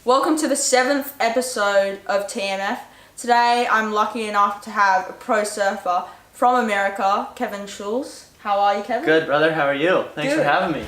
Welcome to the 7th episode of TMF. Today I'm lucky enough to have a pro surfer from America, Kevin Schulz. How are you, Kevin? Good, brother. How are you? Thanks Good. for having me.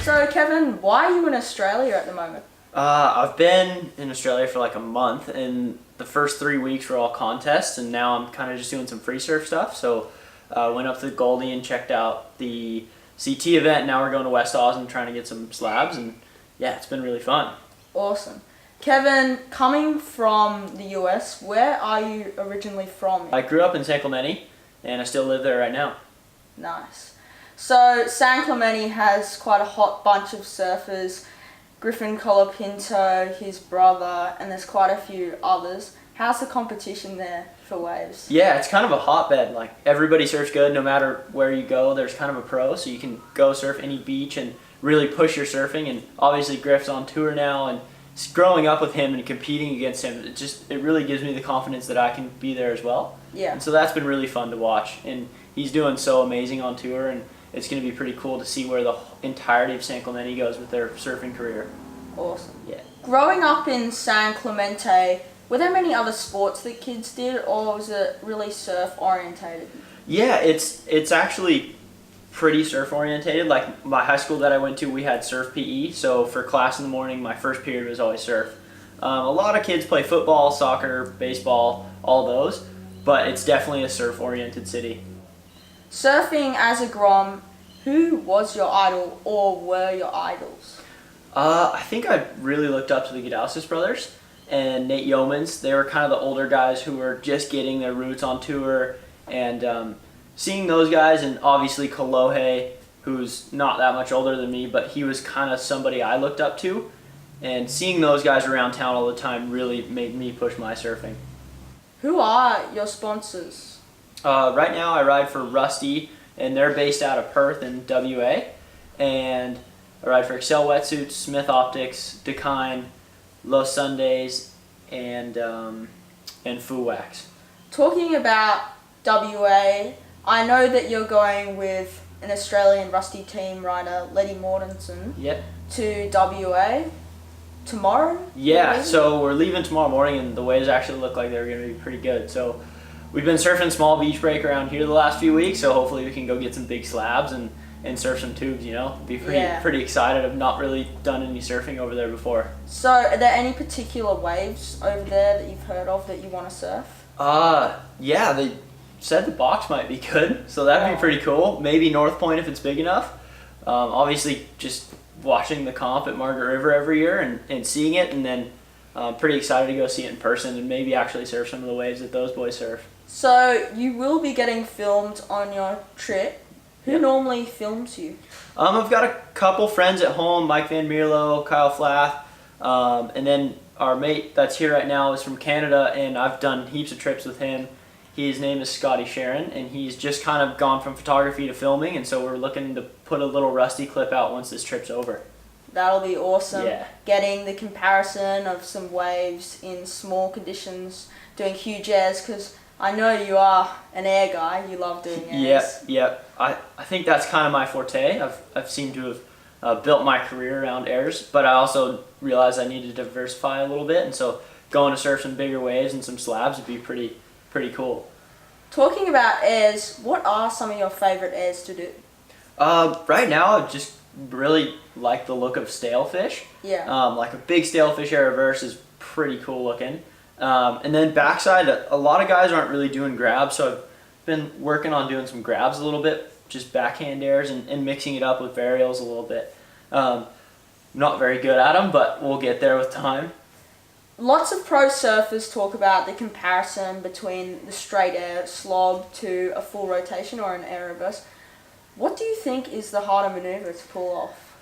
So Kevin, why are you in Australia at the moment? I've been in Australia for like a month, and the first 3 weeks were all contests, and now I'm kind of just doing some free surf stuff. So I went up to the Goldie and checked out the CT event. Now we're going to West Oz and trying to get some slabs, and yeah, it's been really fun. Awesome. Kevin, coming from the US, where are you originally from? I grew up in San Clemente, and I still live there right now. Nice. So San Clemente has quite a hot bunch of surfers. Griffin Colapinto, his brother, and there's quite a few others. How's the competition there for waves? Yeah, it's kind of a hotbed. Like, everybody surfs good no matter where you go. There's kind of a pro, so you can go surf any beach and really push your surfing. And obviously Griff's on tour now, and growing up with him and competing against him, it really gives me the confidence that I can be there as well. Yeah. And so that's been really fun to watch. And he's doing so amazing on tour, and it's going to be pretty cool to see where the entirety of San Clemente goes with their surfing career. Awesome. Yeah. Growing up in San Clemente, were there many other sports that kids did, or was it really surf orientated? Yeah, it's actually pretty surf orientated. Like, my high school that I went to, we had surf PE, so for class in the morning, my first period was always surf. A lot of kids play football, soccer, baseball, all those, but it's definitely a surf oriented city. Surfing as a GROM, who was your idol or were your idols? I think I really looked up to the Gadowskis brothers and Nate Yeomans. They were kind of the older guys who were just getting their roots on tour, and seeing those guys, and obviously Kolohe, who's not that much older than me, but he was kind of somebody I looked up to, and seeing those guys around town all the time really made me push my surfing. Who are your sponsors? Right now I ride for Rusty, and they're based out of Perth in WA, and I ride for Excel Wetsuits, Smith Optics, Dakine, Los Sundays, and Foo Wax. Talking about WA, I know that you're going with an Australian Rusty team rider, Letty Mortensen, Yep. to WA tomorrow? Yeah, maybe? so we're leaving tomorrow morning, and the waves actually look like they're going to be pretty good. So we've been surfing small beach break around here the last few weeks, so hopefully we can go get some big slabs and surf some tubes, you know? Be pretty excited. I've not really done any surfing over there before. So are there any particular waves over there that you've heard of that you want to surf? Yeah, they said the box might be good, so that'd be pretty cool. Maybe North Point if it's big enough. Obviously, just watching the comp at Margaret River every year and seeing it, and then pretty excited to go see it in person and maybe actually surf some of the waves that those boys surf. So you will be getting filmed on your trip. Who normally films you? I've got a couple friends at home, Mike Van Mierlo, Kyle Flath, and then our mate that's here right now is from Canada, and I've done heaps of trips with him. His name is Scotty Sharon, and he's just kind of gone from photography to filming, and so we're looking to put a little Rusty clip out once this trip's over. That'll be awesome. Yeah. Getting the comparison of some waves in small conditions, doing huge airs, because I know you are an air guy. You love doing airs. Yep. I think that's kind of my forte. I've seemed to have built my career around airs, but I also realized I needed to diversify a little bit, and so going to surf some bigger waves and some slabs would be pretty cool. Talking about airs, what are some of your favorite airs to do? Right now, I just really like the look of stalefish. Yeah. Like a big stalefish air reverse is pretty cool looking. And then backside, a lot of guys aren't really doing grabs, so I've been working on doing some grabs a little bit, just backhand airs and mixing it up with varials a little bit. Not very good at them, but we'll get there with time. Lots of pro surfers talk about the comparison between the straight air slob to a full rotation or an air reverse. What do you think is the harder maneuver to pull off?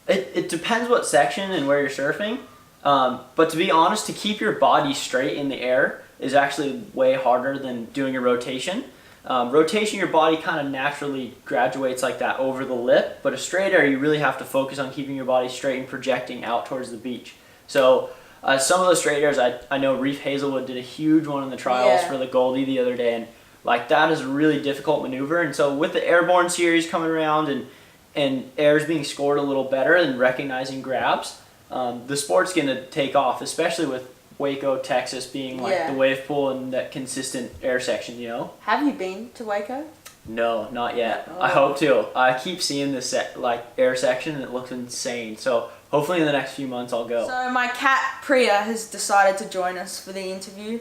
It depends what section and where you're surfing. But to be honest, to keep your body straight in the air is actually way harder than doing a rotation. Rotation, your body kind of naturally graduates like that over the lip, but a straight air, you really have to focus on keeping your body straight and projecting out towards the beach. So Some of the straight airs, I know Reef Hazelwood did a huge one in the trials Yeah. for the Goldie the other day, and like that is a really difficult maneuver. And so with the airborne series coming around and airs being scored a little better and recognizing grabs, the sport's going to take off, especially with Waco, Texas being like Yeah. the wave pool and that consistent air section, you know? Have you been to Waco? No, not yet. Oh. I hope to. I keep seeing this like air section and it looks insane. So hopefully in the next few months I'll go. So my cat Priya has decided to join us for the interview.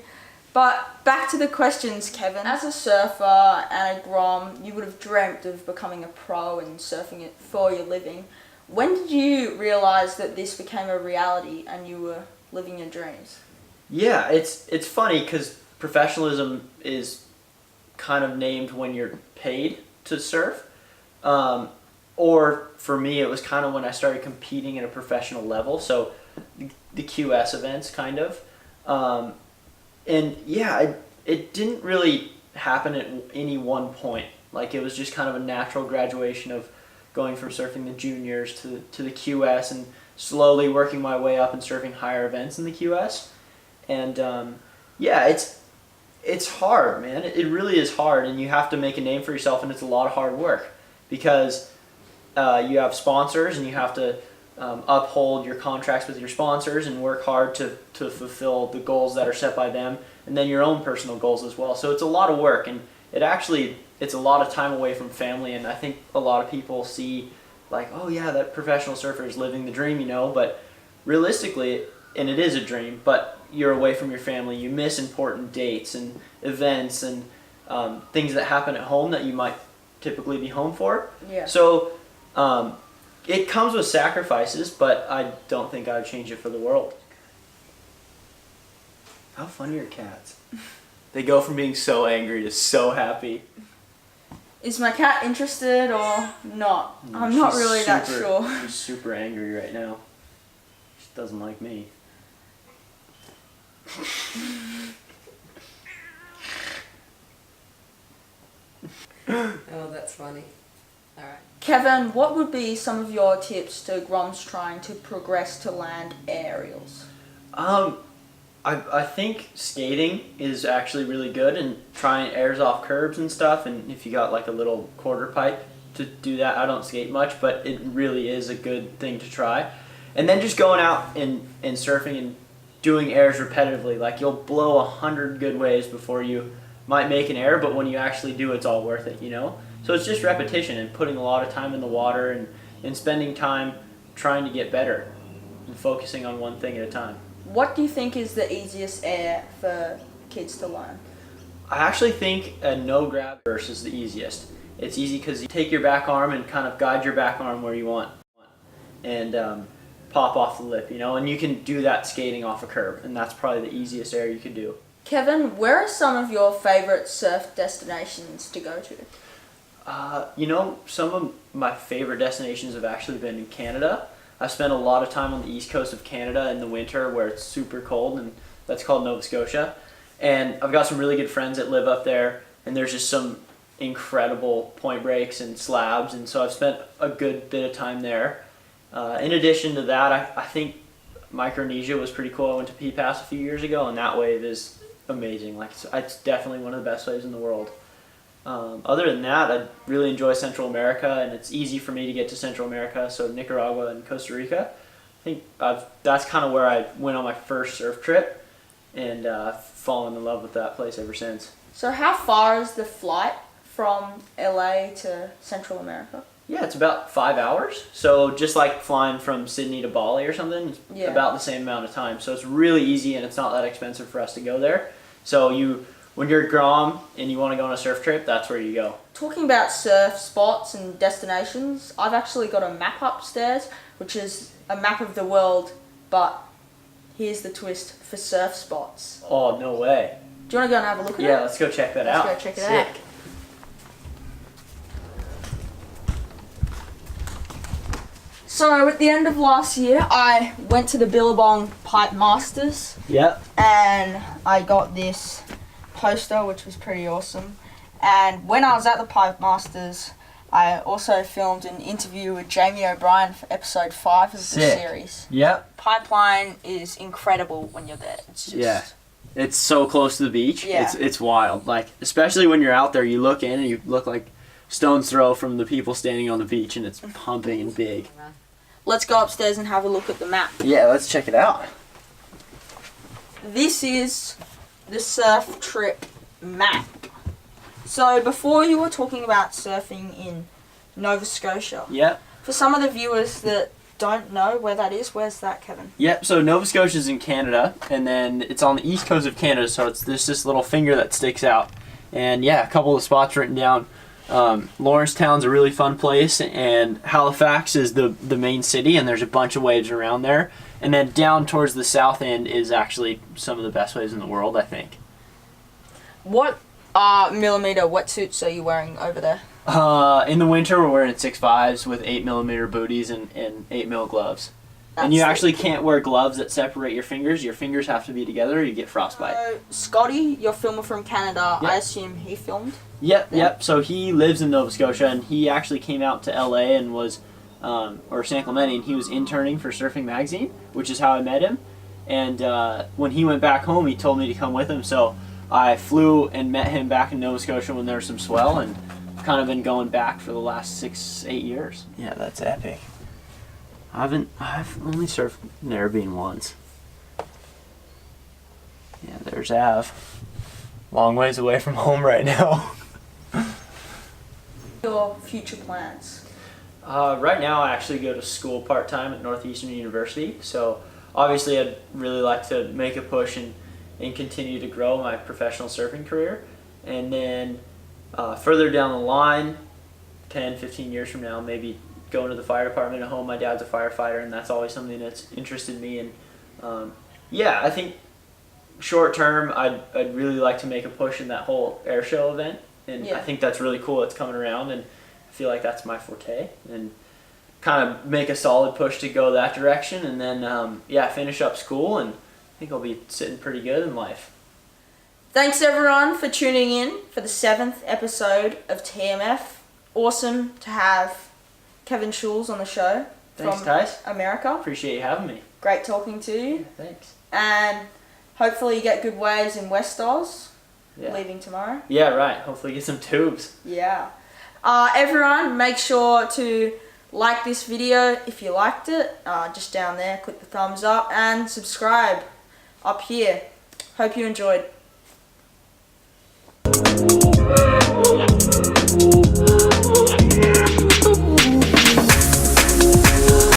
But back to the questions, Kevin. As a surfer and a GROM, you would have dreamt of becoming a pro and surfing it for your living. When did you realise that this became a reality and you were living your dreams? Yeah, it's funny because professionalism is kind of named when you're paid to surf. Or for me, it was kind of when I started competing at a professional level. So the QS events kind of. And yeah, it didn't really happen at any one point. Like it was just kind of a natural graduation of going from surfing the juniors to the QS and slowly working my way up and surfing higher events in the QS. And yeah, it's hard, man. It really is hard, and you have to make a name for yourself, and it's a lot of hard work because you have sponsors and you have to uphold your contracts with your sponsors and work hard to fulfill the goals that are set by them, and then your own personal goals as well. So it's a lot of work, and it's a lot of time away from family. And I think a lot of people see like, oh yeah, that professional surfer is living the dream, you know, but realistically, and it is a dream, but you're away from your family. You miss important dates and events and things that happen at home that you might typically be home for. Yeah. So it comes with sacrifices, but I don't think I'd change it for the world. How funny are cats? They go from being so angry to so happy. Is my cat interested or not? I'm not really that sure. She's super angry right now. She doesn't like me. Oh, that's funny. All right. Kevin, what would be some of your tips to GROMs trying to progress to land aerials? I think skating is actually really good, and trying airs off curbs and stuff, and if you got like a little quarter pipe to do that. I don't skate much, but it really is a good thing to try. And then just going out and surfing and doing airs repetitively. Like you'll blow 100 good waves before you might make an air, but when you actually do, it's all worth it, you know? So it's just repetition and putting a lot of time in the water and spending time trying to get better and focusing on one thing at a time. What do you think is the easiest air for kids to learn? I actually think a no grab burst is the easiest. It's easy because you take your back arm and kind of guide your back arm where you want and pop off the lip, you know, and you can do that skating off a curb, and that's probably the easiest air you could do. Kevin, where are some of your favorite surf destinations to go to? You know, some of my favorite destinations have actually been in Canada. I've spent a lot of time on the east coast of Canada in the winter where it's super cold, and that's called Nova Scotia. And I've got some really good friends that live up there, and there's just some incredible point breaks and slabs, and so I've spent a good bit of time there. In addition to that, I think Micronesia was pretty cool. I went to P-Pass a few years ago, and that wave is amazing. Like it's definitely one of the best waves in the world. Other than that, I really enjoy Central America, and it's easy for me to get to Central America, so Nicaragua and Costa Rica. I think that's kind of where I went on my first surf trip, and I've fallen in love with that place ever since. So how far is the flight from LA to Central America? Yeah, it's about 5 hours. So just like flying from Sydney to Bali or something, it's about the same amount of time. So it's really easy, and it's not that expensive for us to go there. So when you're at GROM and you want to go on a surf trip, that's where you go. Talking about surf spots and destinations, I've actually got a map upstairs, which is a map of the world, but here's the twist for surf spots. Oh, no way. Do you want to go and have a look at it? Yeah, let's go check that out. Let's go check it Sick. out. So at the end of last year, I went to the Billabong Pipe Masters. Yep. And I got this poster, which was pretty awesome. And when I was at the Pipe Masters, I also filmed an interview with Jamie O'Brien for episode 5 of the series. Yep. Pipeline is incredible when you're there. It's just... Yeah. It's so close to the beach. Yeah. It's wild. Like, especially when you're out there, you look in and you look like stone's throw from the people standing on the beach, and it's pumping and big. Let's go upstairs and have a look at the map. Yeah, let's check it out. This is the surf trip map. So before you were talking about surfing in Nova Scotia. Yep. For some of the viewers that don't know where that is, where's that, Kevin? Yep, so Nova Scotia's in Canada, and then it's on the east coast of Canada, so it's this little finger that sticks out. And yeah, a couple of spots written down. Lawrencetown's a really fun place, and Halifax is the main city, and there's a bunch of waves around there. And then down towards the south end is actually some of the best waves in the world, I think. What millimeter wetsuits are you wearing over there? In the winter, we're wearing 6.5s with 8mm booties and 8mm gloves. And you actually can't wear gloves that separate your fingers. Your fingers have to be together or you get frostbite. So, Scotty, your filmer from Canada, Yep. I assume he filmed? Yep. So he lives in Nova Scotia, and he actually came out to LA and was, or San Clemente, and he was interning for Surfing Magazine, which is how I met him. And when he went back home, he told me to come with him. So I flew and met him back in Nova Scotia when there was some swell, and kind of been going back for the last 6-8 years. Yeah, that's epic. I've only surfed Narrabeen once. Yeah, there's Av. Long ways away from home right now. Your future plans? Right now I actually go to school part-time at Northeastern University, so obviously I'd really like to make a push and continue to grow my professional surfing career. And then further down the line, 10, 15 years from now, maybe go into the fire department at home. My dad's a firefighter, and that's always something that's interested me. And yeah, I think short term, I'd really like to make a push in that whole air show event, and Yeah. I think that's really cool. It's coming around, and I feel like that's my forte, and kind of make a solid push to go that direction, and then yeah, finish up school, and I think I'll be sitting pretty good in life. Thanks everyone for tuning in for the 7th episode of TMF. Awesome to have Kevin Schulz on the show. Thanks, from Tice. America. Appreciate you having me. Great talking to you. Thanks. And hopefully you get good waves in West Oz. Yeah. Leaving tomorrow. Yeah, right. Hopefully get some tubes. Yeah. Everyone, make sure to like this video if you liked it. Just down there, click the thumbs up and subscribe up here. Hope you enjoyed.